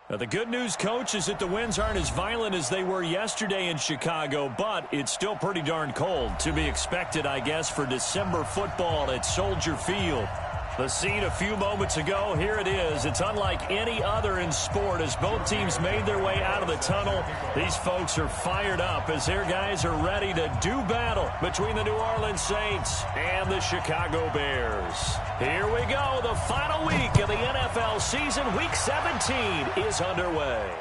Now, the good news, Coach, is that the winds aren't as violent as they were yesterday in Chicago, but it's still pretty darn cold. To be expected, I guess, for December football at Soldier Field. The scene a few moments ago, here it is. It's unlike any other in sport as both teams made their way out of the tunnel. These folks are fired up as their guys are ready to do battle between the New Orleans Saints and the Chicago Bears. Here we go. The final week of the NFL season. Week 17 is underway.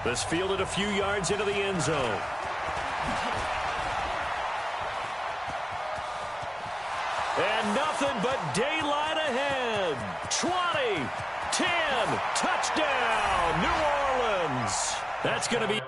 This fielded a few yards into the end zone. And nothing but daylight ahead. 20, 10, touchdown, New Orleans. That's going to be...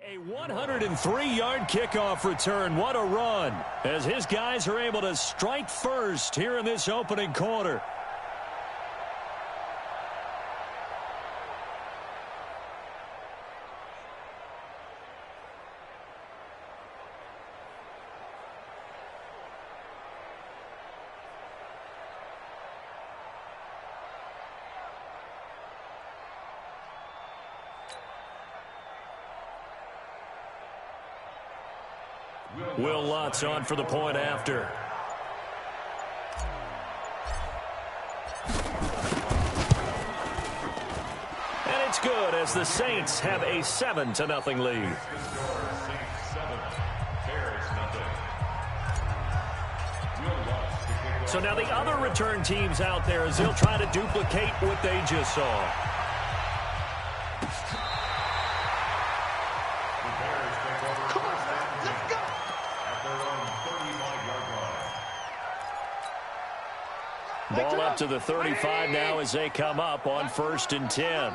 A 103-yard kickoff return. What a run as his guys are able to strike first here in this opening quarter. Will Lutz on for the point after. And it's good as the Saints have a 7-0 lead. So now the other return teams out there as they'll try to duplicate what they just saw. Ball up to the 35 now as they come up on 1st and 10.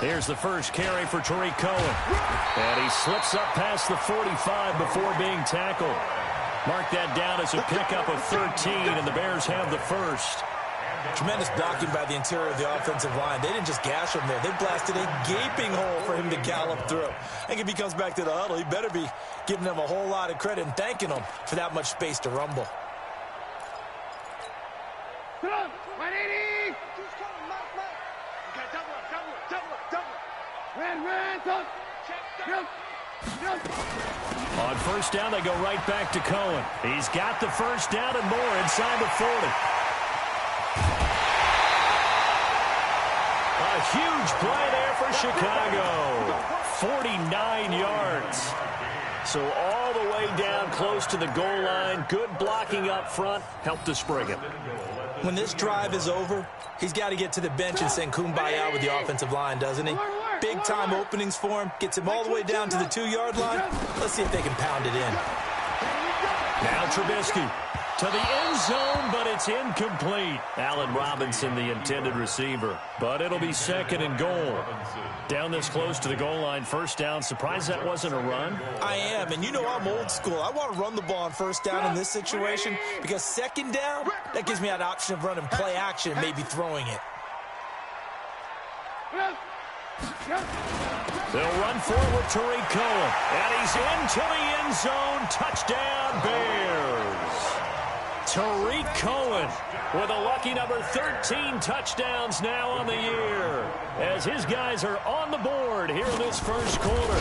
Here's the first carry for Tariq Cohen. And he slips up past the 45 before being tackled. Mark that down as a pickup of 13, and the Bears have the first. Tremendous blocking by the interior of the offensive line. They didn't just gash him there. They blasted a gaping hole for him to gallop through. I think if he comes back to the huddle, he better be giving them a whole lot of credit and thanking them for that much space to rumble. On first down, they go right back to Cohen. He's got the first down and more inside the 40. A huge play there for Chicago. 49 yards. So all the way down close to the goal line. Good blocking up front. Helped to spring him. When this drive is over, he's got to get to the bench and sing kumbaya with the offensive line, doesn't he? Big-time openings for him. Gets him all the way down to the 2-yard line. Let's see if they can pound it in. Now Trubisky to the end zone, but it's incomplete. Allen Robinson, the intended receiver. But it'll be second and goal. Down this close to the goal line, first down. Surprised that wasn't a run? I am, and you know I'm old school. I want to run the ball on first down in this situation because second down, that gives me that option of running play action and maybe throwing it. They'll run forward Tariq Cohen, and he's into the end zone. Touchdown, Bears. Tariq Cohen with a lucky number 13 touchdowns now on the year as his guys are on the board here in this first quarter.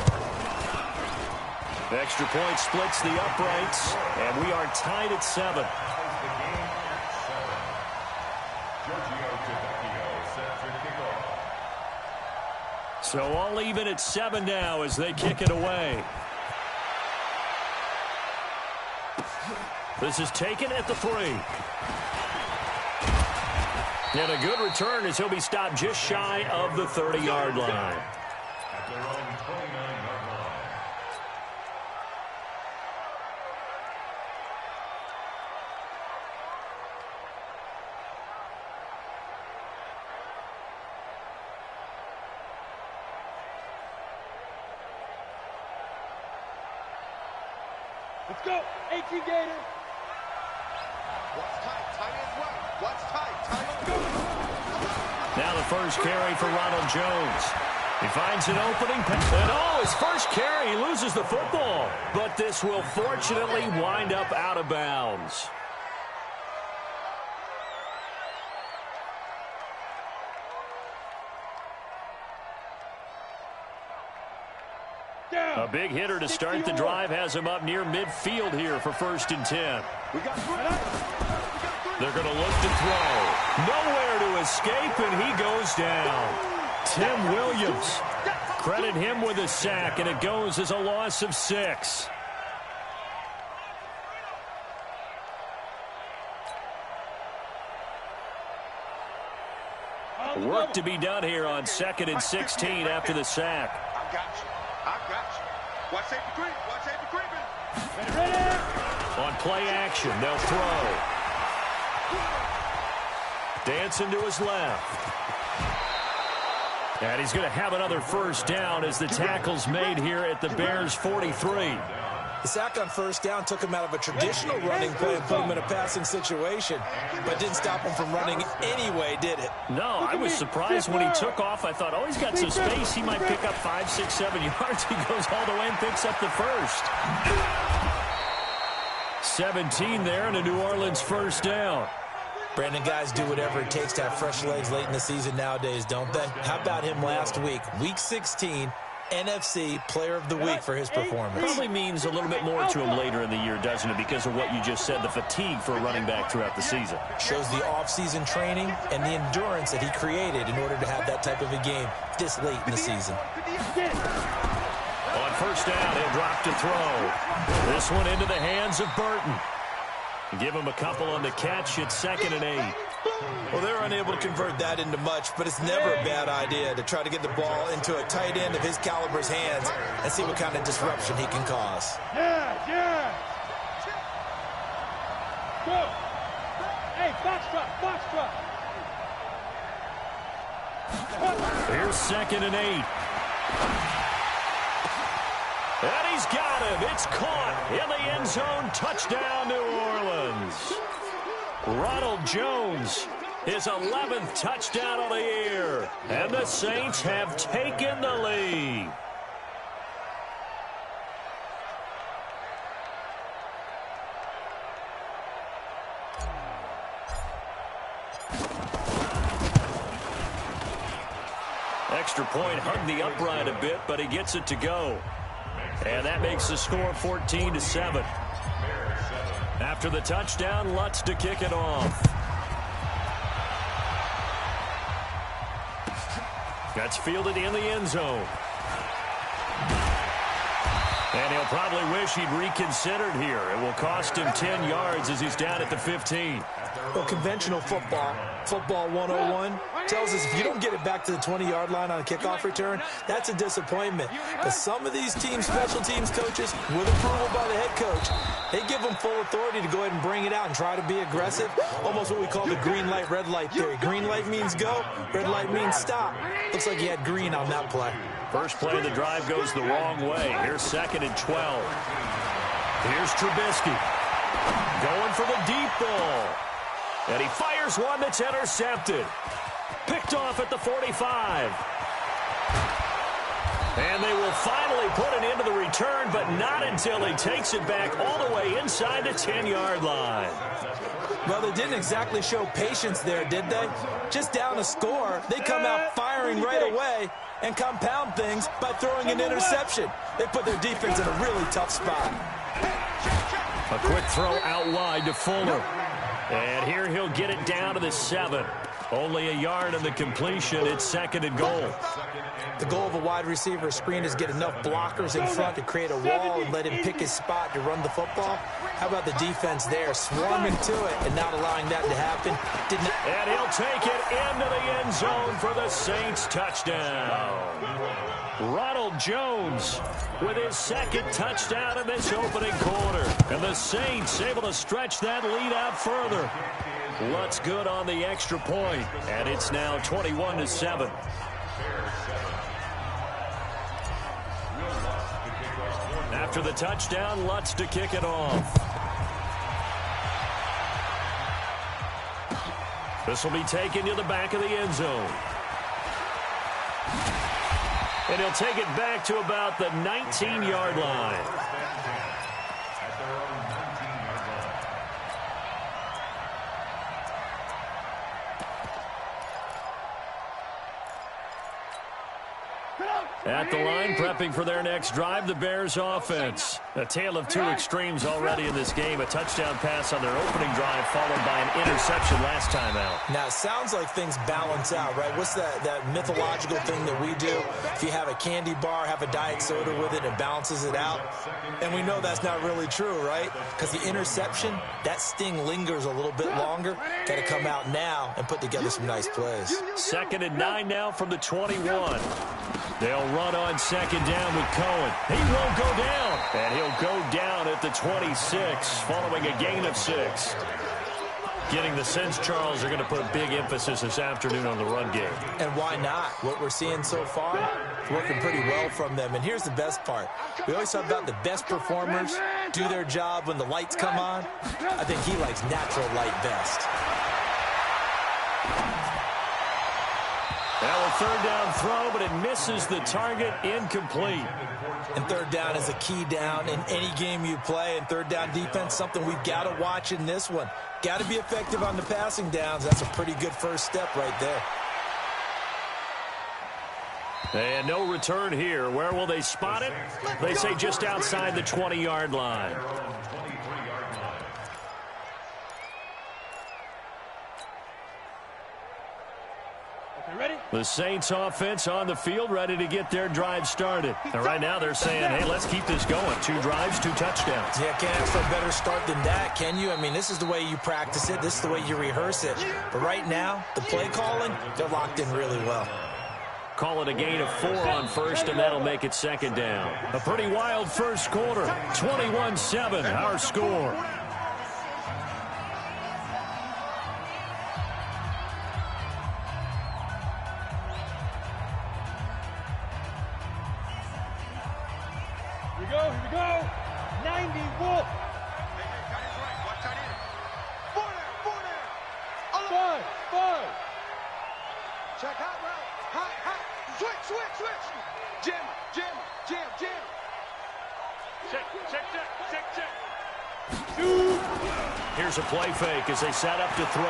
The extra point splits the uprights, and we are tied at 7. So all even at 7 now as they kick it away. This is taken at the 3. And a good return as he'll be stopped just shy of the 30-yard line. Let's go, 18 Gators. What's tight? Tight as well. What's tight? Tight as go. Now the first carry for Ronald Jones. He finds an opening. And his first carry, he loses the football. But this will fortunately wind up out of bounds. A big hitter to start the drive has him up near midfield here for 1st and 10. They're going to look to throw. Nowhere to escape, and he goes down. Tim Williams. Credit him with a sack, and it goes as a loss of 6. Work to be done here on 2nd and 16 after the sack. I got you. I got you. Watch safety creep. Watch safety creeping. On play action, they'll throw. Dancing to his left. And he's going to have another first down as the tackle's made here at the Bears' 43. The sack on first down took him out of a traditional running play and put him in a passing situation, but didn't stop him from running anyway, did it? No, I was surprised when he took off. I thought, he's got some space. He might pick up 5, 6, 7 yards. He goes all the way and picks up the first. 17 there and a New Orleans first down. Brandon, guys do whatever it takes to have fresh legs late in the season nowadays, don't they? How about him last week? Week 16, NFC Player of the Week for his performance. Probably means a little bit more to him later in the year, doesn't it? Because of what you just said, the fatigue for a running back throughout the season. Shows the off-season training and the endurance that he created in order to have that type of a game this late in the season. On first down, he'll drop to throw. This one into the hands of Burton. Give him a couple on the catch at 2nd and 8. Well, they're unable to convert that into much, but it's never a bad idea to try to get the ball into a tight end of his caliber's hands and see what kind of disruption he can cause. Yeah. Go. Hey, box truck. Here's 2nd and 8. And he's got him. It's caught in the end zone. Touchdown, New Orleans. Ronald Jones, his 11th touchdown of the year. And the Saints have taken the lead. Extra point hugged the upright a bit, but he gets it to go. And that makes the score 14-7. After the touchdown, Lutz to kick it off. That's fielded in the end zone. And he'll probably wish he'd reconsidered here. It will cost him 10 yards as he's down at the 15. Well, conventional football 101, tells us if you don't get it back to the 20-yard line on a kickoff return, that's a disappointment. But some of these teams, special teams coaches, with approval by the head coach, they give them full authority to go ahead and bring it out and try to be aggressive. Almost what we call the green light, red light theory. Green light means go, red light means stop. Looks like he had green on that play. First play of the drive goes the wrong way. Here's 2nd and 12. Here's Trubisky going for the deep ball. And he fires one that's intercepted. Picked off at the 45. And they will finally put an end to the return, but not until he takes it back all the way inside the 10-yard line. Well, they didn't exactly show patience there, did they? Just down a score, they come out firing right away and compound things by throwing an interception. They put their defense in a really tough spot. A quick throw out wide to Fuller. And here he'll get it down to the 7. Only a yard on the completion. It's 2nd and goal. The goal of a wide receiver screen is get enough blockers in front to create a wall and let him pick his spot to run the football. How about the defense there, swarming to it and not allowing that to happen? And he'll take it into the end zone for the Saints touchdown. Ronald Jones with his 2nd touchdown in this opening quarter. And the Saints able to stretch that lead out further. Lutz good on the extra point, and it's now 21-7. After the touchdown, Lutz to kick it off. This will be taken to the back of the end zone. And he'll take it back to about the 19-yard line. At the line, prepping for their next drive, the Bears offense. A tale of two extremes already in this game. A touchdown pass on their opening drive, followed by an interception last time out. Now, it sounds like things balance out, right? What's that mythological thing that we do? If you have a candy bar, have a diet soda with it, it balances it out. And we know that's not really true, right? Because the interception, that sting lingers a little bit longer. Got to come out now and put together some nice plays. 2nd and 9 now from the 21. They'll run on 2nd down with Cohen. He won't go down. And he'll go down at the 26, following a gain of 6. Getting the sense, Charles, they're going to put big emphasis this afternoon on the run game. And why not? What we're seeing so far, working pretty well from them. And here's the best part. We always talk about the best performers do their job when the lights come on. I think he likes natural light best. Now a 3rd down throw, but it misses the target, incomplete. And 3rd down is a key down in any game you play. And 3rd down defense, something we've got to watch in this one. Got to be effective on the passing downs. That's a pretty good first step right there. And no return here. Where will they spot it? They say just outside the 20-yard line. The Saints offense on the field, ready to get their drive started. And right now they're saying, hey, let's keep this going. 2 drives, 2 touchdowns. Yeah, can't ask for a better start than that, can you? I mean, this is the way you practice it. This is the way you rehearse it. But right now, the play calling, they're locked in really well. Call it a gain of 4 on 1st, and that'll make it 2nd down. A pretty wild first quarter. 21-7, our score. Here we go. 90 Wolf. Watch tight end. 40. 5. Check hot route. Hot. Switch. Jam. Check. Here's a play fake as they set up to throw.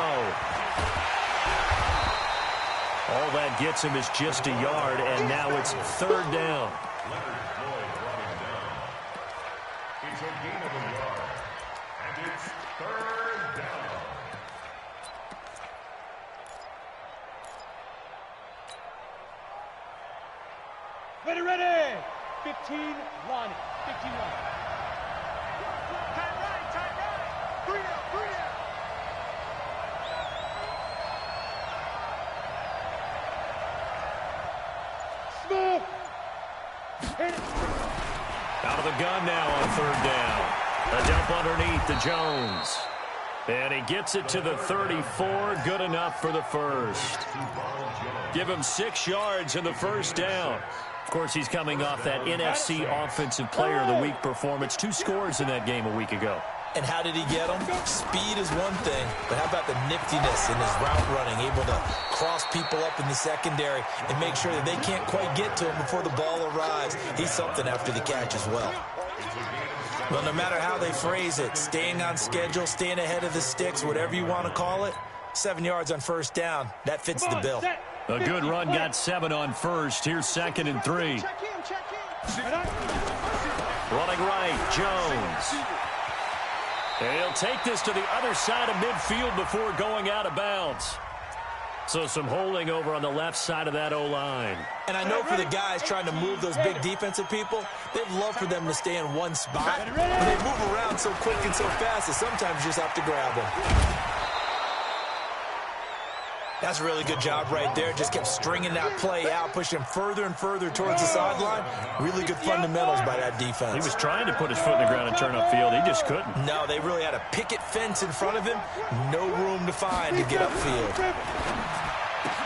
All that gets him is just a yard, and now it's 3rd down. a gain of a yard. And it's third down. Ready, ready. 15 line. 15 line. Tight right, tight right. 3 out, 3 out. Smith. Hit it. Out of the gun now on third down. A dump underneath to Jones. And he gets it to the 34. Good enough for the first. Give him 6 yards in the first down. Of course, he's coming off that NFC Offensive Player of the Week performance. 2 scores in that game a week ago. And how did he get them? Speed is one thing, but how about the niftiness in his route running, able to cross people up in the secondary and make sure that they can't quite get to him before the ball arrives. He's something after the catch as well. Well, no matter how they phrase it, staying on schedule, staying ahead of the sticks, whatever you want to call it, 7 yards on first down, that fits the bill. A good run got 7 on first. Here's 2nd and 3. Running right, Jones. And he'll take this to the other side of midfield before going out of bounds. So some holding over on the left side of that O-line. And I know for the guys trying to move those big defensive people, they'd love for them to stay in one spot. But they move around so quick and so fast that sometimes you just have to grab them. That's a really good job right there. Just kept stringing that play out, pushing him further and further towards the sideline. Really good fundamentals by that defense. He was trying to put his foot in the ground and turn upfield. He just couldn't. No, they really had a picket fence in front of him. No room to find to get upfield.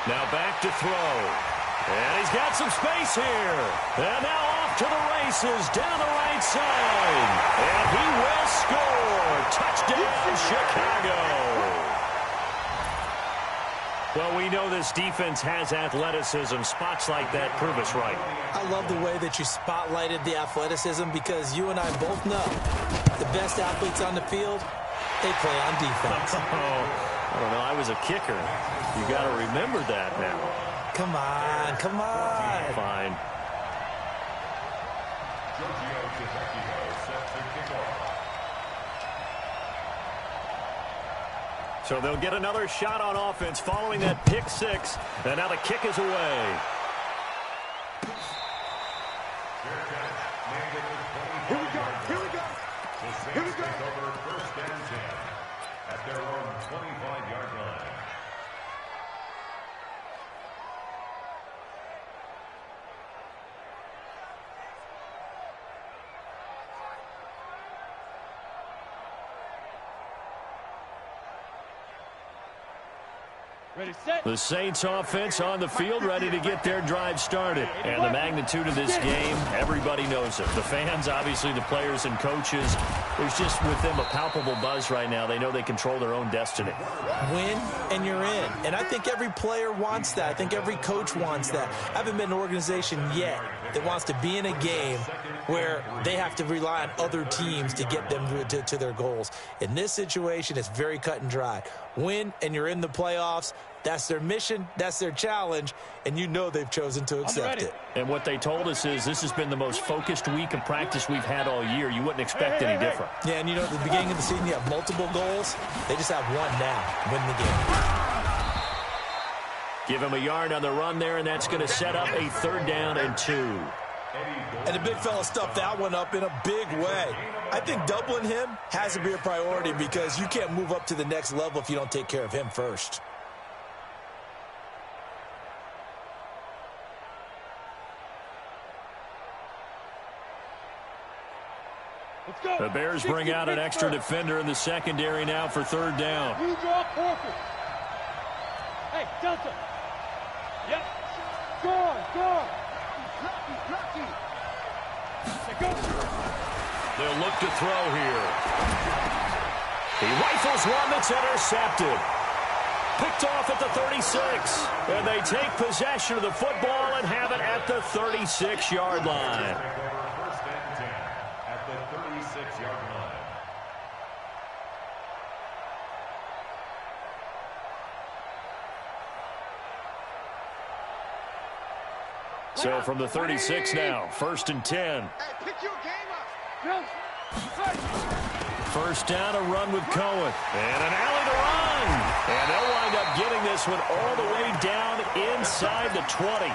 Now back to throw. And he's got some space here. And now off to the races down the right side. And he will score. Touchdown, Chicago. Well, we know this defense has athleticism. Spots like that prove us right. I love the way that you spotlighted the athleticism because you and I both know the best athletes on the field, they play on defense. I don't know. I was a kicker. You got to remember that now. Come on, come on. Fine. So they'll get another shot on offense following that pick 6. And now the kick is away. Here we go, here we go. Here we go. Over 1st and 10 at their own 25-yard line. Ready, set. The Saints offense on the field, ready to get their drive started. And the magnitude of this game, everybody knows it. The fans, obviously the players and coaches. There's just with them a palpable buzz right now. They know they control their own destiny. Win and you're in. And I think every player wants that. I think every coach wants that. I haven't been an organization yet that wants to be in a game where they have to rely on other teams to get them to their goals. In this situation, it's very cut and dry. Win and you're in the playoffs. That's their mission, that's their challenge, and you know they've chosen to accept it. And what they told us is this has been the most focused week of practice we've had all year. You wouldn't expect any different. Yeah, and you know, at the beginning of the season, you have multiple goals. They just have one now, win the game. Give him a yard on the run there, and that's going to set up a 3rd down and 2. And the big fella stuffed that one up in a big way. I think doubling him has to be a priority because you can't move up to the next level if you don't take care of him first. The Bears bring out an extra defender in the secondary now for 3rd down. You draw Corker. Hey, Delta. Yep. Go. Go. They'll look to throw here. He rifles one that's intercepted. Picked off at the 36. And they take possession of the football and have it at the 36-yard line. 1st and 10 at the 36-yard line. So from the 36 now, 1st and 10. Hey, pick your game up. First down, a run with Cohen. And an alley to run. And they'll wind up getting this one all the way down inside the 20.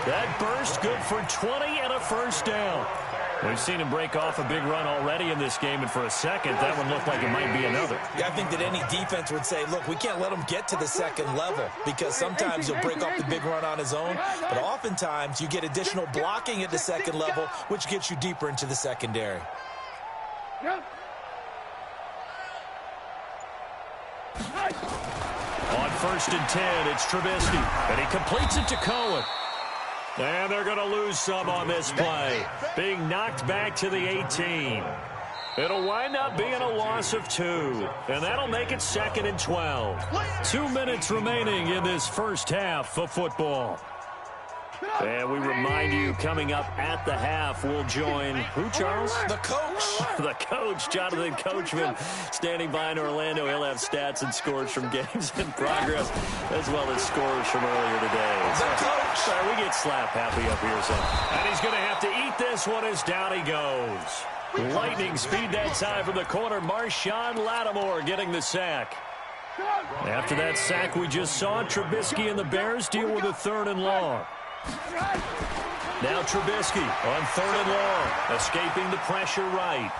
That burst good for 20 and a first down. We've seen him break off a big run already in this game, and for a second, that one looked like it might be another. Yeah, I think that any defense would say, look, we can't let him get to the second level because sometimes he'll break off the big run on his own, but oftentimes you get additional blocking at the second level, which gets you deeper into the secondary. On 1st and 10, it's Trubisky, and he completes it to Cohen. And they're going to lose some on this play, being knocked back to the 18. It'll wind up being a loss of 2, and that'll make it 2nd and 12. 2 minutes remaining in this first half of football. And we remind you, coming up at the half, we'll join who, Charles? The coach. The coach, Jonathan Coachman, standing by in Orlando. He'll have stats and scores from games in progress, as well as scores from earlier today. The coach. Sorry, we get slap happy up here, so. And he's going to have to eat this one as down he goes. Lightning speed that time from the corner. Marshawn Lattimore getting the sack. After that sack we just saw, Trubisky and the Bears deal with a 3rd and long. Now Trubisky on 3rd and long, escaping the pressure right.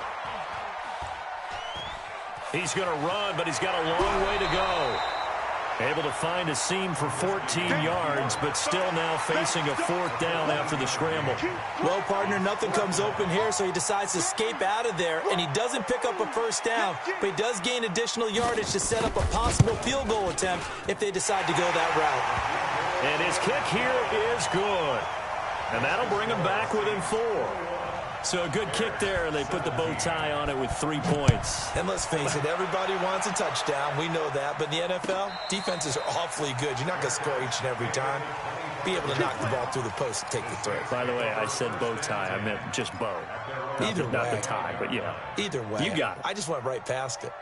He's going to run, but he's got a long way to go. Able to find a seam for 14 yards, but still now facing a 4th down after the scramble. Well, partner, nothing comes open here, so he decides to escape out of there, and he doesn't pick up a 1st down, but he does gain additional yardage to set up a possible field goal attempt if they decide to go that route. And his kick here is good. And that'll bring him back within 4. So a good kick there, and they put the bow tie on it with 3 points. And let's face it, everybody wants a touchdown. We know that. But in the NFL, defenses are awfully good. You're not going to score each and every time. Be able to knock the ball through the post and take the throw. By the way, I said bow tie. I meant just bow. Not the tie, but yeah. Either way. You got it. I just went right past it.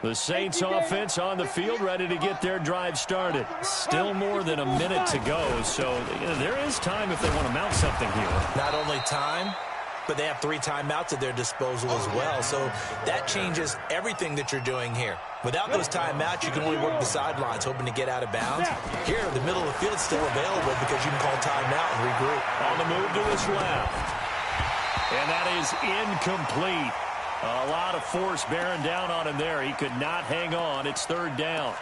The Saints offense on the field, ready to get their drive started. Still more than a minute to go, so there is time if they want to mount something here. Not only time, but they have 3 timeouts at their disposal as well, so that changes everything that you're doing here. Without those timeouts, you can only work the sidelines, hoping to get out of bounds. Here, the middle of the field is still available because you can call timeout and regroup. On the move to his left. And that is incomplete. A lot of force bearing down on him there. He could not hang on. It's 3rd down.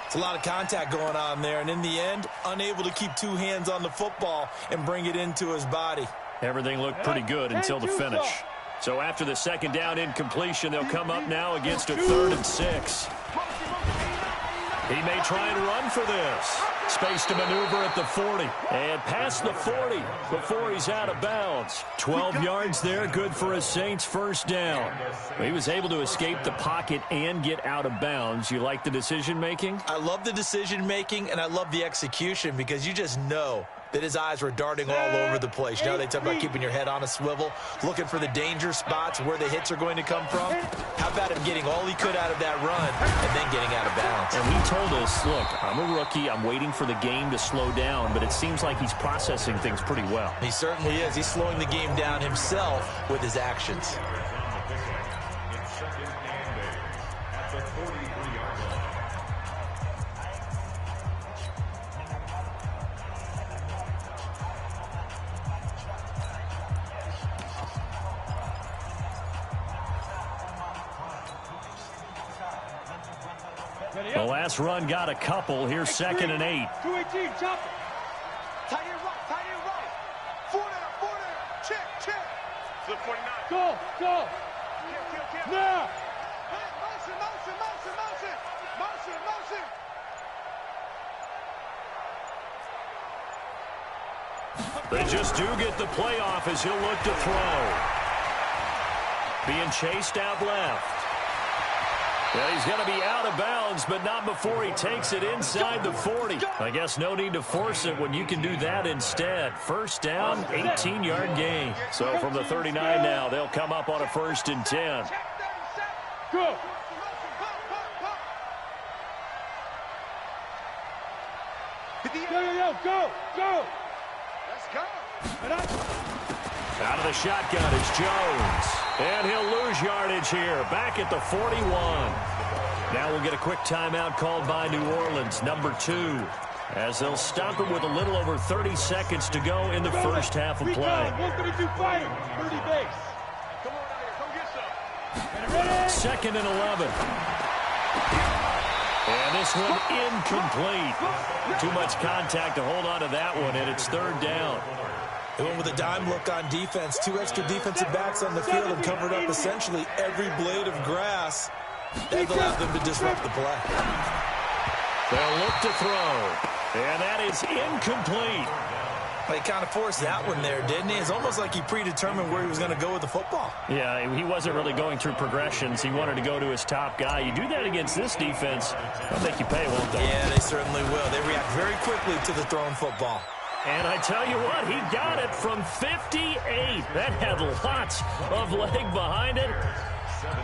It's a lot of contact going on there, and in the end, unable to keep 2 hands on the football and bring it into his body. Everything looked pretty good until the finish. So after the 2nd down incompletion, they'll come up now against a 3rd and 6. He may try and run for this. Space to maneuver at the 40. And past the 40 before he's out of bounds. 12 yards there, good for a Saints 1st down. He was able to escape the pocket and get out of bounds. You like the decision-making? I love the decision-making, and I love the execution because you just know that his eyes were darting all over the place. You know, they talk about keeping your head on a swivel, looking for the danger spots, where the hits are going to come from. How about him getting all he could out of that run and then getting out of bounds? And he told us, look, I'm a rookie. I'm waiting for the game to slow down, but it seems like he's processing things pretty well. He certainly is. He's slowing the game down himself with his actions. The last run got a couple. Here's 2nd and 8. 218, chop it. Tight end right. 4 there. Check. To the 49. Go. Kill. Now. Hey, motion. They just do get the playoff as he'll look to throw. Being chased out left. Yeah, he's going to be out of bounds, but not before he takes it inside the 40. I guess no need to force it when you can do that instead. 1st down, 18-yard gain. So from the 39 now, they'll come up on a 1st and 10. Go. Go! Let's go. And up. Out of the shotgun is Jones. And he'll lose yardage here. Back at the 41. Now we'll get a quick timeout called by New Orleans, number 2. As they'll stop it with a little over 30 seconds to go in the first half of play. 132 fighter, 30 base. Come on out here. Come get some. And ready. 2nd and 11. And this one incomplete. Too much contact to hold on to that one, and it's 3rd down. They went with a dime look on defense. 2 extra defensive backs on the field and covered up essentially every blade of grass. That allowed them to disrupt the play. They'll look to throw. And that is incomplete. He kind of forced that one there, didn't he? It's almost like he predetermined where he was going to go with the football. Yeah, he wasn't really going through progressions. He wanted to go to his top guy. You do that against this defense, they'll make you pay, won't they? Yeah, they certainly will. They react very quickly to the thrown football. And I tell you what, he got it from 58. That had lots of leg behind it.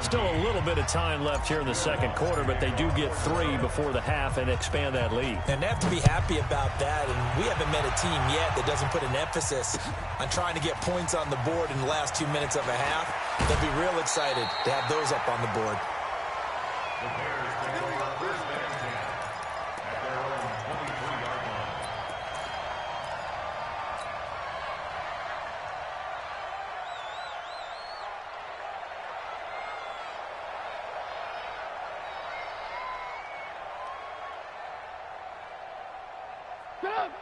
Still a little bit of time left here in the second quarter, but they do get 3 before the half and expand that lead. And they have to be happy about that, and we haven't met a team yet that doesn't put an emphasis on trying to get points on the board in the last 2 minutes of a half. They'll be real excited to have those up on the board. The Bears take over first and 10 at their own 23-yard line.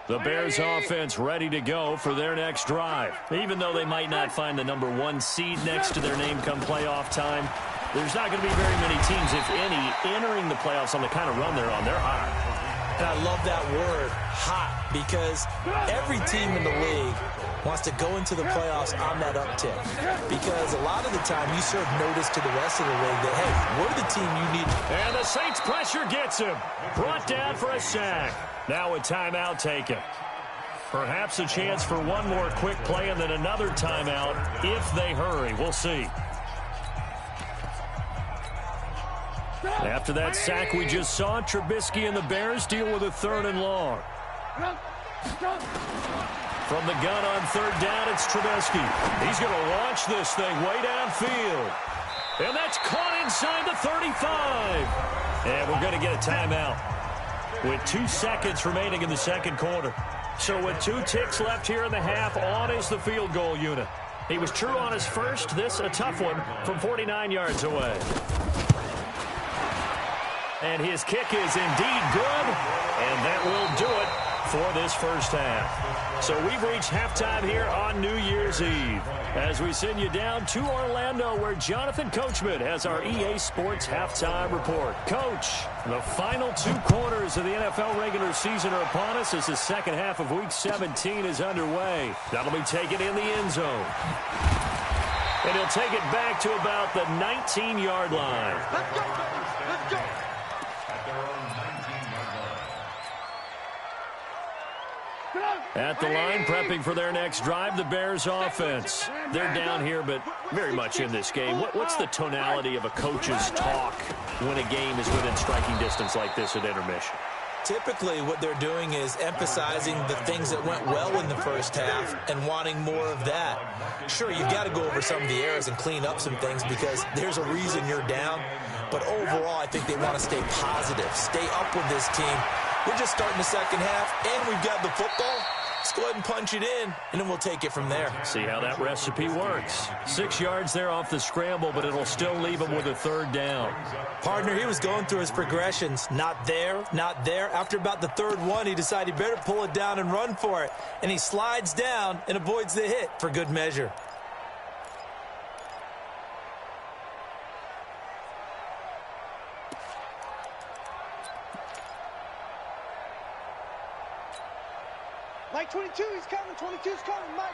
The Bears offense ready to go for their next drive. Even though they might not find the number 1 seed next to their name come playoff time, there's not going to be very many teams, if any, entering the playoffs on the kind of run they're on. They're hot. And I love that word, hot, because every team in the league wants to go into the playoffs on that uptick. Because a lot of the time you serve notice to the rest of the league that, hey, we're the team you need. And the Saints pressure gets him. Brought down for a sack. Now a timeout taken. Perhaps a chance for one more quick play and then another timeout if they hurry. We'll see. After that sack we just saw, Trubisky and the Bears deal with a 3rd and long. From the gun on 3rd down, it's Trubisky. He's going to launch this thing way downfield. And that's caught inside the 35. And we're going to get a timeout with 2 seconds remaining in the second quarter. So with 2 ticks left here in the half, on is the field goal unit. He was true on his first. This a tough one from 49 yards away. And his kick is indeed good, and that will do it for this first half. So we've reached halftime here on New Year's Eve as we send you down to Orlando where Jonathan Coachman has our EA Sports Halftime Report. Coach, the final 2 quarters of the NFL regular season are upon us as the second half of Week 17 is underway. That'll be taken in the end zone. And he'll take it back to about the 19-yard line. Let's go, baby. Let's go. At their own 19-yard line. At the line, prepping for their next drive, the Bears offense. They're down here, but very much in this game. What's the tonality of a coach's talk when a game is within striking distance like this at intermission? Typically, what they're doing is emphasizing the things that went well in the first half and wanting more of that. Sure, you've got to go over some of the errors and clean up some things because there's a reason you're down. But overall, I think they want to stay positive, stay up with this team. We're just starting the second half, and we've got the football. Let's go ahead and punch it in, and then we'll take it from there. See how that recipe works. 6 yards there off the scramble, but it'll still leave him with a 3rd down. Partner, he was going through his progressions. Not there, not there. After about the 3rd one, he decided he better pull it down and run for it. And he slides down and avoids the hit for good measure. Mike 22, he's coming. 22's coming. Mike.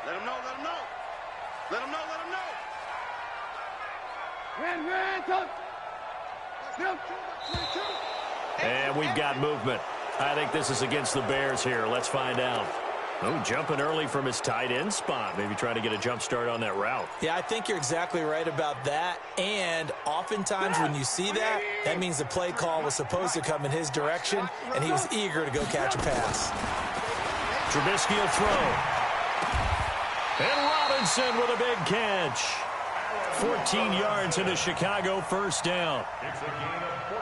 Let him know, let him know. Let him know, let him know. Run, 22. And we've got movement. I think this is against the Bears here. Let's find out. Oh, jumping early from his tight end spot. Maybe trying to get a jump start on that route. Yeah, I think you're exactly right about that. And oftentimes when you see that, that means the play call was supposed to come in his direction, and he was eager to go catch a pass. Trubisky will throw. And Robinson with a big catch. 14 yards in a Chicago first down.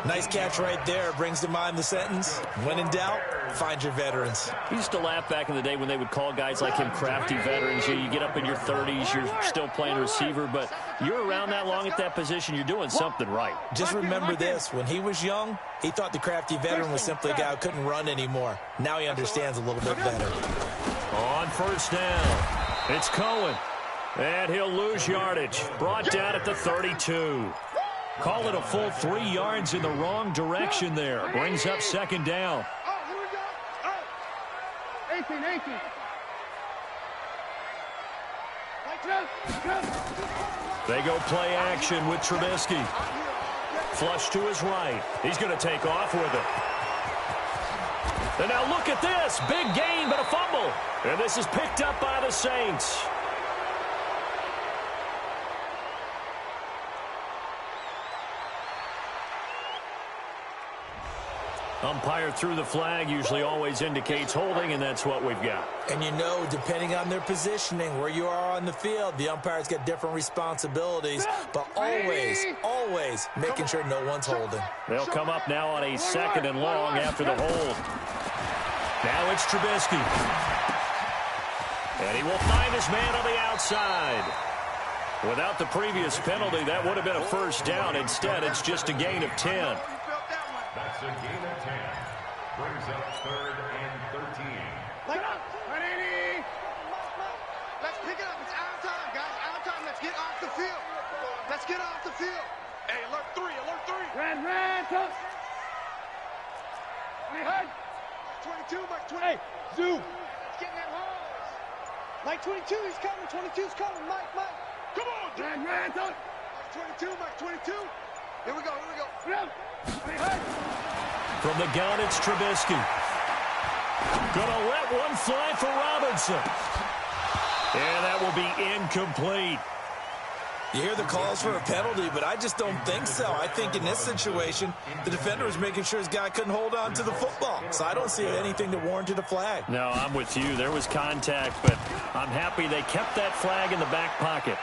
Nice catch right there. Brings to mind the sentence, when in doubt, find your veterans. We used to laugh back in the day when they would call guys like him crafty veterans. You get up in your 30s, you're still playing receiver, but you're around that long at that position, you're doing something right. Just remember this. When he was young, he thought the crafty veteran was simply a guy who couldn't run anymore. Now he understands a little bit better. On first down, it's Cohen. And he'll lose yardage. Brought down at the 32. Call it a full 3 yards in the wrong direction there. Brings up second down. Oh, here we go. Oh. 18. They go play action with Trubisky. Flush to his right. He's going to take off with it. And now look at this. Big gain, but a fumble. And this is picked up by the Saints. Umpire threw the flag, usually always indicates holding, and that's what we've got. And you know, depending on their positioning, where you are on the field, the umpires get different responsibilities, but always making sure no one's holding. They'll come up now on a 2nd and long after the hold. Now it's Trubisky. And he will find his man on the outside. Without the previous penalty, that would have been a first down. Instead, it's just a gain of 10. That's a gain of 10. Brings up 3rd and 13. Let's pick it up. It's out of time, guys. Out of time. Let's get off the field. Let's get off the field. Hey, alert 3. Alert 3. Ran. Touch. 22, Mike 20. Hey, Zoo. Let's get in that hole. Mike 22, he's coming. 22's coming. Mike. Come on, Ran. Touch. Mike 22, Mike 22. Here we go. From the gun, it's Trubisky. Gonna let one fly for Robinson. And that will be incomplete. You hear the calls for a penalty, but I just don't think so. I think in this situation, the defender was making sure his guy couldn't hold on to the football. So I don't see anything that warranted a flag. No, I'm with you. There was contact, but I'm happy they kept that flag in the back pocket.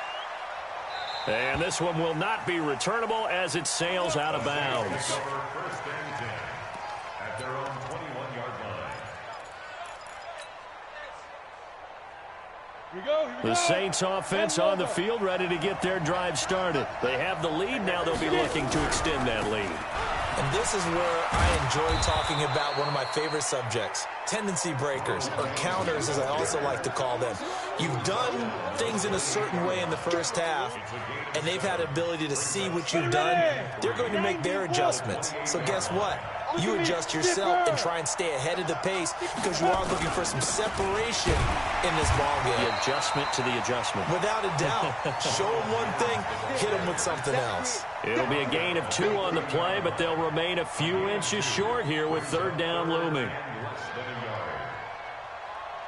And this one will not be returnable as it sails out of bounds. First and 10 at their own 21-yard line. Here we go. The Saints offense on the field, ready to get their drive started. They have the lead. Now they'll be looking to extend that lead. And this is where I enjoy talking about one of my favorite subjects, tendency breakers, or counters as I also like to call them. You've done things in a certain way in the first half, and they've had the ability to see what you've done. They're going to make their adjustments. So guess what? You adjust yourself and try and stay ahead of the pace because you are looking for some separation in this ball game. The adjustment to the adjustment. Without a doubt. Show them one thing, hit them with something else. It'll be a gain of 2 on the play, but they'll remain a few inches short here with 3rd down looming.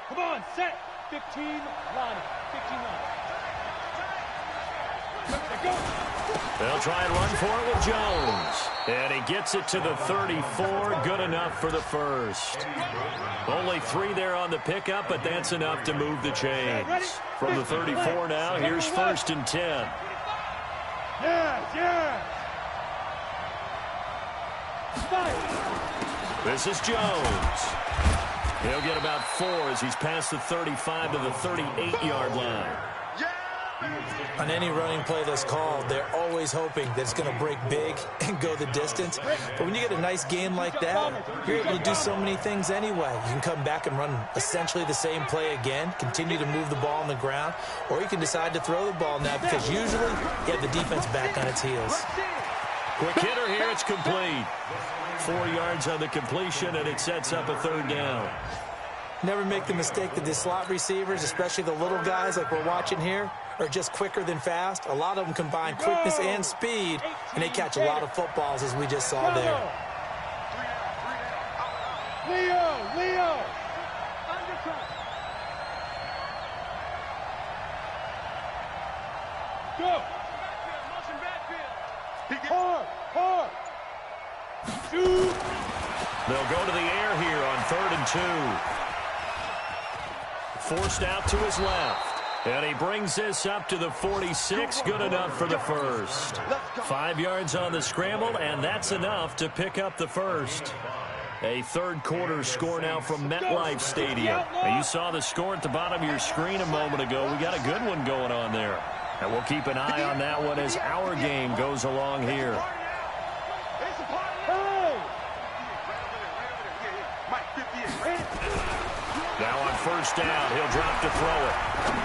Come on, set. 15 line. 15 line. Go. They'll try and run for it with Jones. And he gets it to the 34. Good enough for the first. Only 3 there on the pickup, but that's enough to move the chains. From the 34 now, here's 1st and 10. Yeah. This is Jones. He'll get about 4 as he's past the 35 to the 38-yard line. On any running play that's called, they're always hoping that it's going to break big and go the distance. But when you get a nice gain like that, you're able to do so many things anyway. You can come back and run essentially the same play again, continue to move the ball on the ground, or you can decide to throw the ball now because usually you have the defense back on its heels. Quick hitter here, it's complete. 4 yards on the completion, and it sets up a 3rd down. Never make the mistake that the slot receivers, especially the little guys like we're watching here, are just quicker than fast. A lot of them combine quickness and speed, and they catch a lot of footballs, as we just saw there. Leo. Go. Hard. Shoot. They'll go to the air here on 3rd and 2. Forced out to his left. And he brings this up to the 46. Good enough for the first. 5 yards on the scramble, and that's enough to pick up the first. A third-quarter score now from MetLife Stadium. Now, you saw the score at the bottom of your screen a moment ago. We got a good one going on there. And we'll keep an eye on that one as our game goes along here. Now on first down, he'll drop to throw it.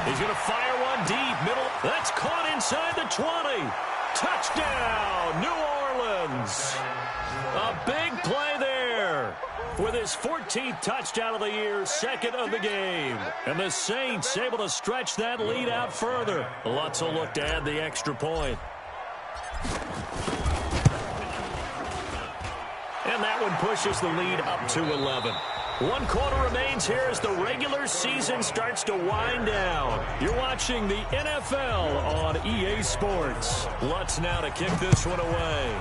He's going to fire one deep, middle. That's caught inside the 20. Touchdown, New Orleans. A big play there with his 14th touchdown of the year, second of the game. And the Saints able to stretch that lead out further. Lutz will look to add the extra point. And that one pushes the lead up to 11. 1 quarter remains here as the regular season starts to wind down. You're watching the NFL on EA Sports. Lutz now to kick this one away.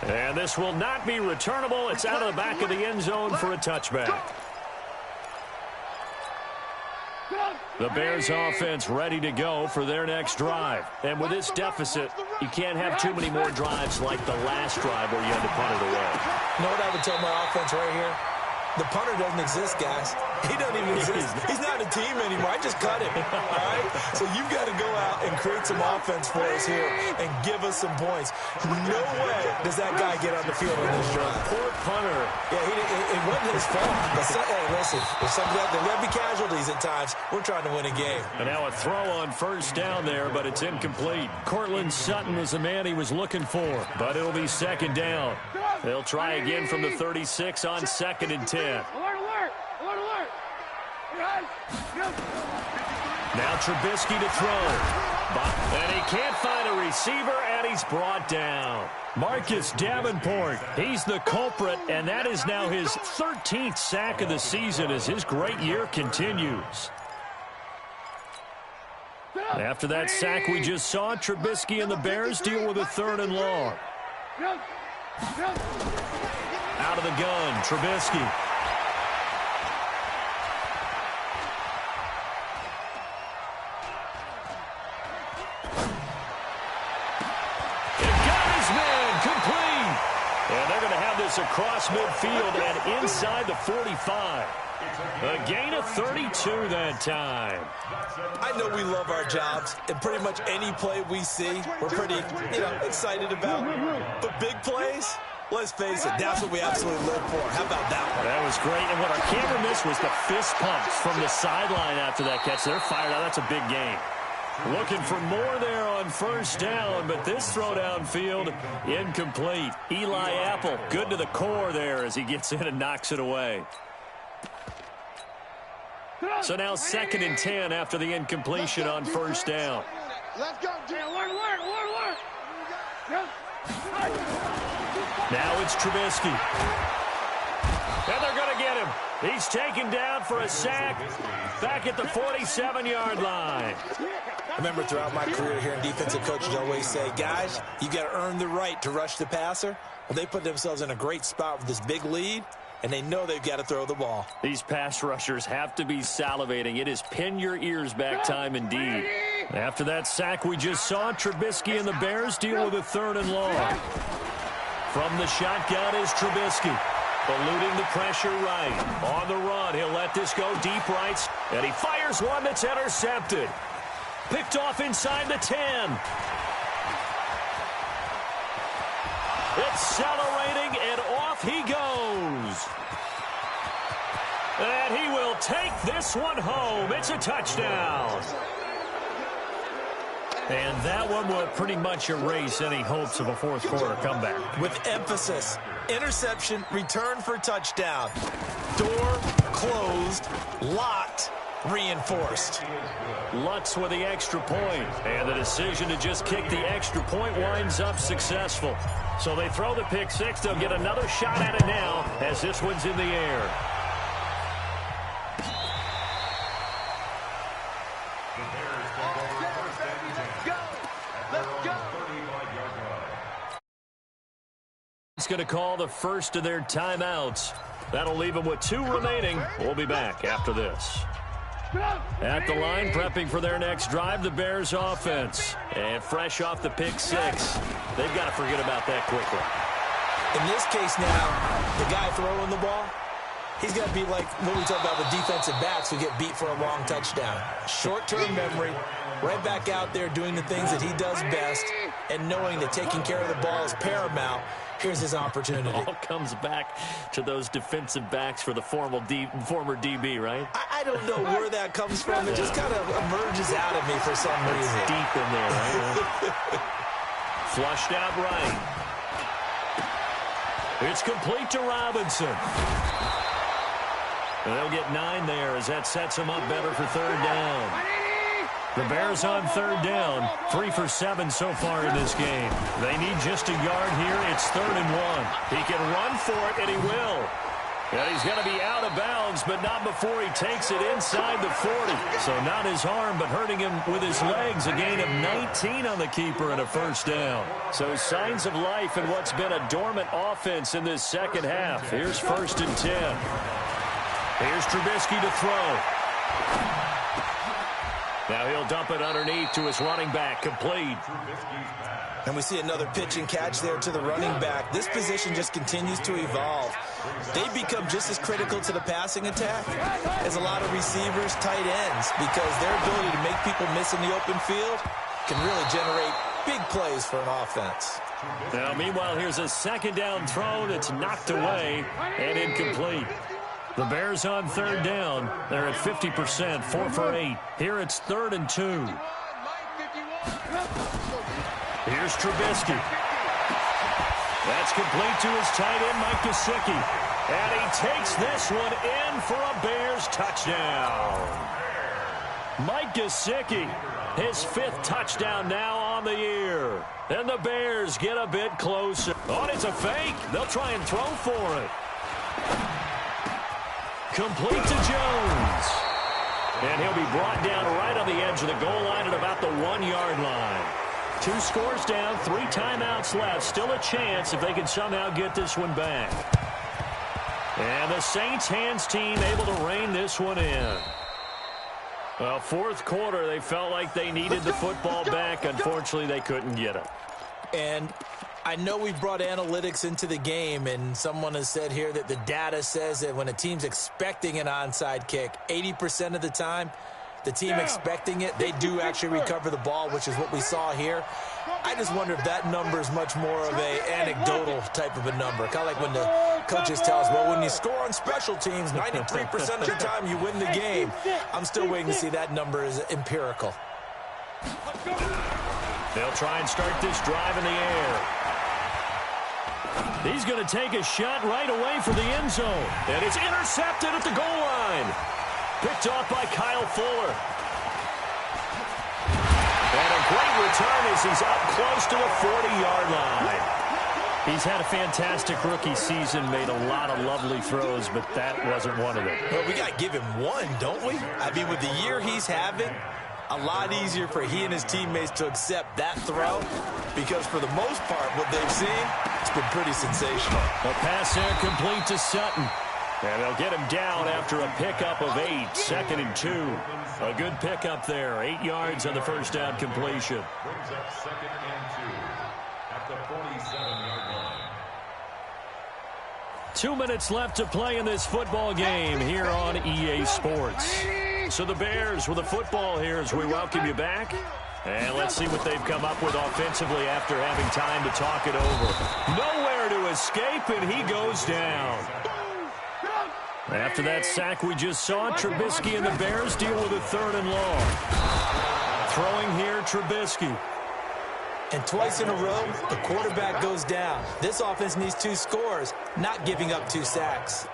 And this will not be returnable. It's out of the back of the end zone for a touchback. The Bears offense ready to go for their next drive. And with this deficit, you can't have too many more drives like the last drive where you had to punt it away. You know what I would tell my offense right here? The punter doesn't exist, guys. He doesn't even exist. He's not a team anymore. I just cut him, all right? So you've got to go out and create some offense for us here and give us some points. No way does that guy get on the field on this drive. Poor punter. Yeah, it wasn't his fault. But hey, listen, if something like there will be casualties at times. We're trying to win a game. And now a throw on first down there, but it's incomplete. Cortland Sutton was the man he was looking for, but it'll be second down. They'll try again from the 36 on 2nd and 10. Alert. Now Trubisky to throw. And he can't find a receiver, and he's brought down. Marcus Davenport, he's the culprit, and that is now his 13th sack of the season as his great year continues. After that sack we just saw, Trubisky and the Bears deal with a 3rd and long. Out of the gun, Trubisky. And they're going to have this across midfield and inside the 45. A gain of 32 that time. I know we love our jobs, and pretty much any play we see, we're pretty, excited about. But big plays, let's face it, that's what we absolutely live for. How about that one? That was great, and what our camera missed was the fist pumps from the sideline after that catch. They're fired out. That's a big gain. Looking for more there on first down, but this throw downfield, incomplete. Eli Apple, good to the core there as he gets in and knocks it away. So now 2nd and 10 after the incompletion on first down. Let's go, Now it's Trubisky. And they're going to get him. He's taken down for a sack back at the 47-yard line. Remember, throughout my career here in defensive coaches always say, guys, you got to earn the right to rush the passer. Well, they put themselves in a great spot with this big lead, and they know they've got to throw the ball. These pass rushers have to be salivating. It is pin your ears back time indeed. After that sack we just saw, Trubisky and the Bears deal with a 3rd and long. From the shotgun is Trubisky. Eluding the pressure right. On the run, he'll let this go deep right. And he fires one that's intercepted. Picked off inside the 10. Accelerating, and off he goes. And he will take this one home. It's a touchdown. And that one will pretty much erase any hopes of a fourth quarter comeback. With emphasis, interception, return for touchdown. Door closed, locked, reinforced. Lutz with the extra point, and the decision to just kick the extra point winds up successful. So they throw the pick six. They'll get another shot at it now as this one's in the air. going to call the first of their timeouts. That'll leave them with 2 remaining. We'll be back after this. At the line, prepping for their next drive, the Bears offense. And fresh off the pick 6, they've got to forget about that quickly. In this case now, the guy throwing the ball, he's got to be like what we talk about with defensive backs who get beat for a long touchdown. Short-term memory, right back out there doing the things that he does best, and knowing that taking care of the ball is paramount. Here's his opportunity. It all comes back to those defensive backs for the former DB, right? I don't know where that comes from. It just kind of emerges out of me for some reason. It's deep in there, right? Flushed out right. It's complete to Robinson. And they'll get 9 there as that sets them up better for 3rd down. The Bears on 3rd down, 3 for 7 so far in this game. They need just a yard here. It's 3rd and 1. He can run for it, and he will. And he's going to be out of bounds, but not before he takes it inside the 40. So not his arm, but hurting him with his legs. A gain of 19 on the keeper and a 1st down. So signs of life in what's been a dormant offense in this second half. Here's 1st and 10. Here's Trubisky to throw. Now he'll dump it underneath to his running back, complete. And we see another pitch and catch there to the running back. This position just continues to evolve. They become just as critical to the passing attack as a lot of receivers, tight ends, because their ability to make people miss in the open field can really generate big plays for an offense. Now, meanwhile, here's a 2nd down throw that's knocked away and incomplete. The Bears on 3rd down. They're at 50%, 4 for 8. Here it's 3rd and 2. Here's Trubisky. That's complete to his tight end, Mike Gesicki. And he takes this one in for a Bears touchdown. Mike Gesicki, his 5th touchdown now on the year. And the Bears get a bit closer. Oh, it's a fake. They'll try and throw for it. Complete to Jones. And he'll be brought down right on the edge of the goal line at about the 1-yard line. 2 scores down, 3 timeouts left. Still a chance if they can somehow get this one back. And the Saints hands team able to rein this one in. Well, 4th quarter, they felt like they needed the football back. Unfortunately, they couldn't get it. And I know we've brought analytics into the game, and someone has said here that the data says that when a team's expecting an onside kick, 80% of the time, the team expecting it, they do actually recover the ball, which is what we saw here. I just wonder if that number is much more of a anecdotal type of a number. Kind of like when the coaches tell us, well, when you score on special teams, 93% of the time you win the game. I'm still waiting to see that number is empirical. They'll try and start this drive in the air. He's going to take a shot right away for the end zone. And it's intercepted at the goal line. Picked off by Kyle Fuller. And a great return as he's up close to the 40-yard line. He's had a fantastic rookie season, made a lot of lovely throws, but that wasn't one of them. Well, we got to give him one, don't we? I mean, with the year he's having, a lot easier for he and his teammates to accept that throw, because for the most part, what they've seen, it's been pretty sensational. A pass there complete to Sutton. And they'll get him down after a pickup of 8, 2nd and 2. A good pickup there, 8 yards on the 1st down completion. Brings up 2nd and 2 at the 47-yard line. 2 minutes left to play in this football game here on EA Sports. So the Bears with a football here as we welcome you back. And let's see what they've come up with offensively after having time to talk it over. Nowhere to escape, and he goes down. After that sack we just saw, Trubisky and the Bears deal with a 3rd and long. Throwing here, Trubisky. And twice in a row, the quarterback goes down. This offense needs 2 scores, not giving up 2 sacks.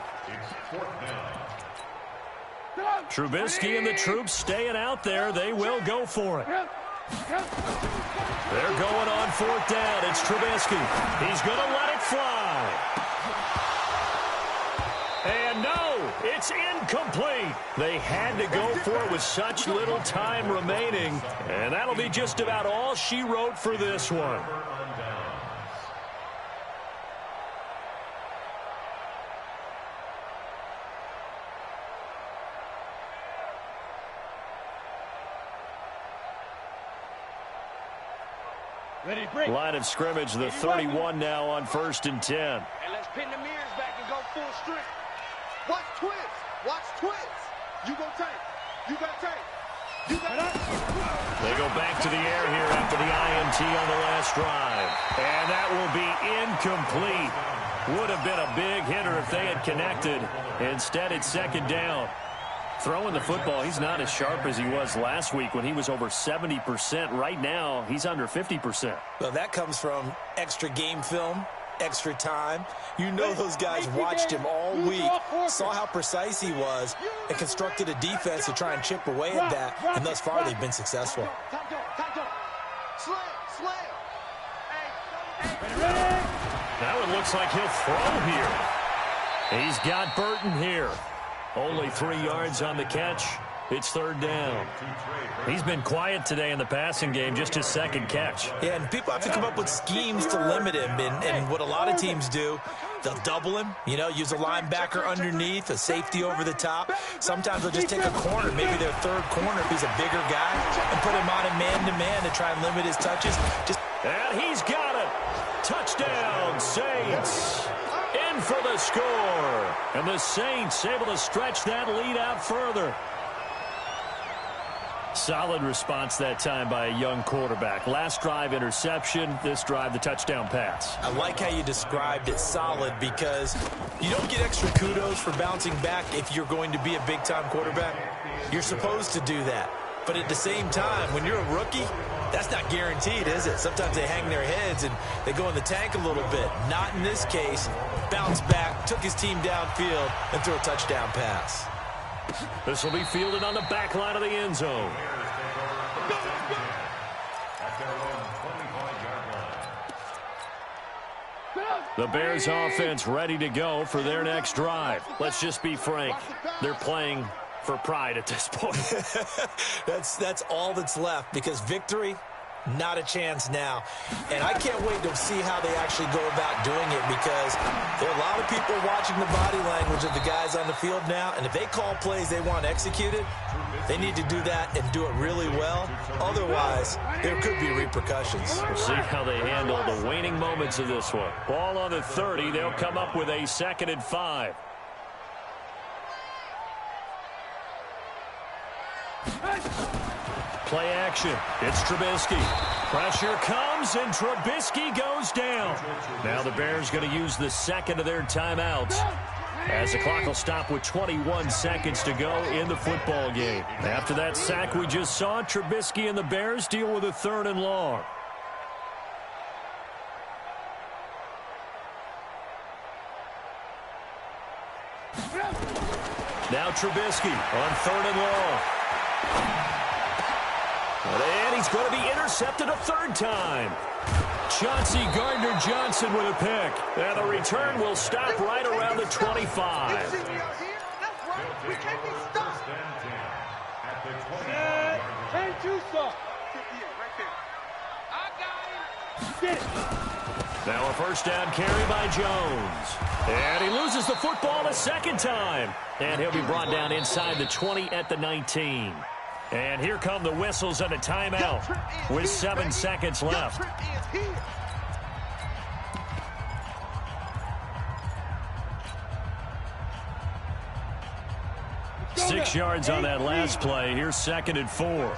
Trubisky and the troops staying out there. They will go for it. They're going on 4th down. It's Trubisky. He's going to let it fly. And no, it's incomplete. They had to go for it with such little time remaining. And that'll be just about all she wrote for this one. Ready, break. Line of scrimmage, the 31 now on 1st and 10. And let's pin the mirrors back and go full strength. Watch twins. Watch twins. You go tank. You got tank. You got They go back to the air here after the INT on the last drive. And that will be incomplete. Would have been a big hitter if they had connected. Instead, it's 2nd down. Throwing the football, he's not as sharp as he was last week when he was over 70%. Right now, he's under 50%. Well, that comes from extra game film, extra time. You know those guys watched him all week, saw how precise he was, and constructed a defense to try and chip away at that. And thus far, they've been successful. Slam. Slam. That one looks like he'll throw here. He's got Burton here. Only 3 yards on the catch. It's 3rd down. He's been quiet today in the passing game, just his 2nd catch. Yeah, and people have to come up with schemes to limit him. And what a lot of teams do, they'll double him, use a linebacker underneath, a safety over the top. Sometimes they'll just take a corner, maybe their 3rd corner if he's a bigger guy, and put him on a man-to-man to try and limit his touches. And he's got it. Touchdown, Saints. In for the score. And the Saints able to stretch that lead out further. Solid response that time by a young quarterback. Last drive, interception. This drive, the touchdown pass. I like how you described it, solid, because you don't get extra kudos for bouncing back if you're going to be a big-time quarterback. You're supposed to do that. But at the same time, when you're a rookie, that's not guaranteed, is it? Sometimes they hang their heads and they go in the tank a little bit. Not in this case. Bounced back, took his team downfield, and threw a touchdown pass. This will be fielded on the back line of the end zone. The Bears offense ready to go for their next drive. Let's just be frank. They're playing for pride at this point. That's all that's left, because victory, not a chance now. And I can't wait to see how they actually go about doing it, because there are a lot of people watching the body language of the guys on the field now, and if they call plays they want executed, they need to do that and do it really well. Otherwise, there could be repercussions. We'll see how they handle the waning moments of this one. Ball on the 30. They'll come up with a 2nd and 5. Play action. It's Trubisky. Pressure comes, and Trubisky goes down. Now the Bears going to use the 2nd of their timeouts, as the clock will stop with 21 seconds to go in the football game. After that sack we just saw, Trubisky and the Bears deal with a 3rd and long. Now Trubisky on 3rd and long. And he's going to be intercepted a 3rd time. Chauncey Gardner-Johnson with a pick. And the return will stop right around the 25. We can't be stopped. Turn to stop. I got him. Get it. Now a 1st down carry by Jones. And he loses the football a 2nd time. And he'll be brought down inside the 20 at the 19. And here come the whistles and a timeout with 7 seconds left. 6 yards on that last play. Here's 2nd and 4.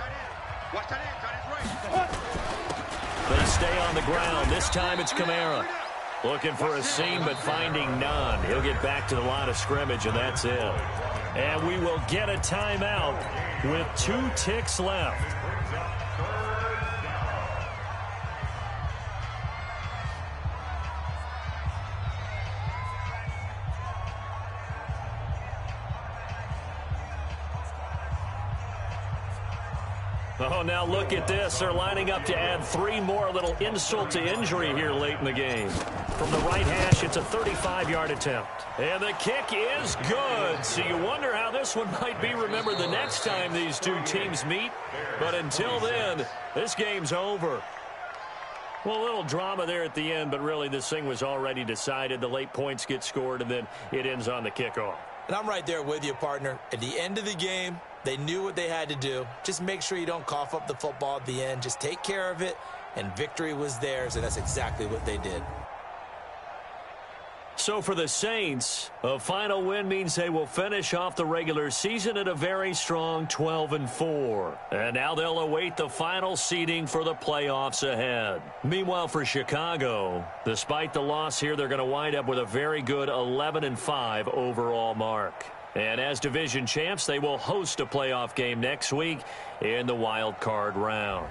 They stay on the ground. This time it's Kamara. Looking for a seam, but finding none. He'll get back to the line of scrimmage, and that's it. And we will get a timeout with 2 ticks left. Oh, now look at this. They're lining up to add 3 more. A little insult to injury here late in the game. From the right hash, it's a 35-yard attempt. And the kick is good. So you wonder how this one might be remembered the next time these two teams meet. But until then, this game's over. Well, a little drama there at the end, but really this thing was already decided. The late points get scored, and then it ends on the kickoff. And I'm right there with you, partner. At the end of the game, they knew what they had to do. Just make sure you don't cough up the football at the end. Just take care of it and victory was theirs, and that's exactly what they did. So for the Saints, a final win means they will finish off the regular season at a very strong 12-4. And now they'll await the final seeding for the playoffs ahead. Meanwhile, for Chicago, despite the loss here, they're going to wind up with a very good 11-5 overall mark. And as division champs, they will host a playoff game next week in the wild card round.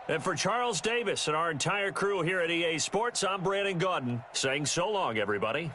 And for Charles Davis and our entire crew here at EA Sports, I'm Brandon Gaudin saying so long, everybody.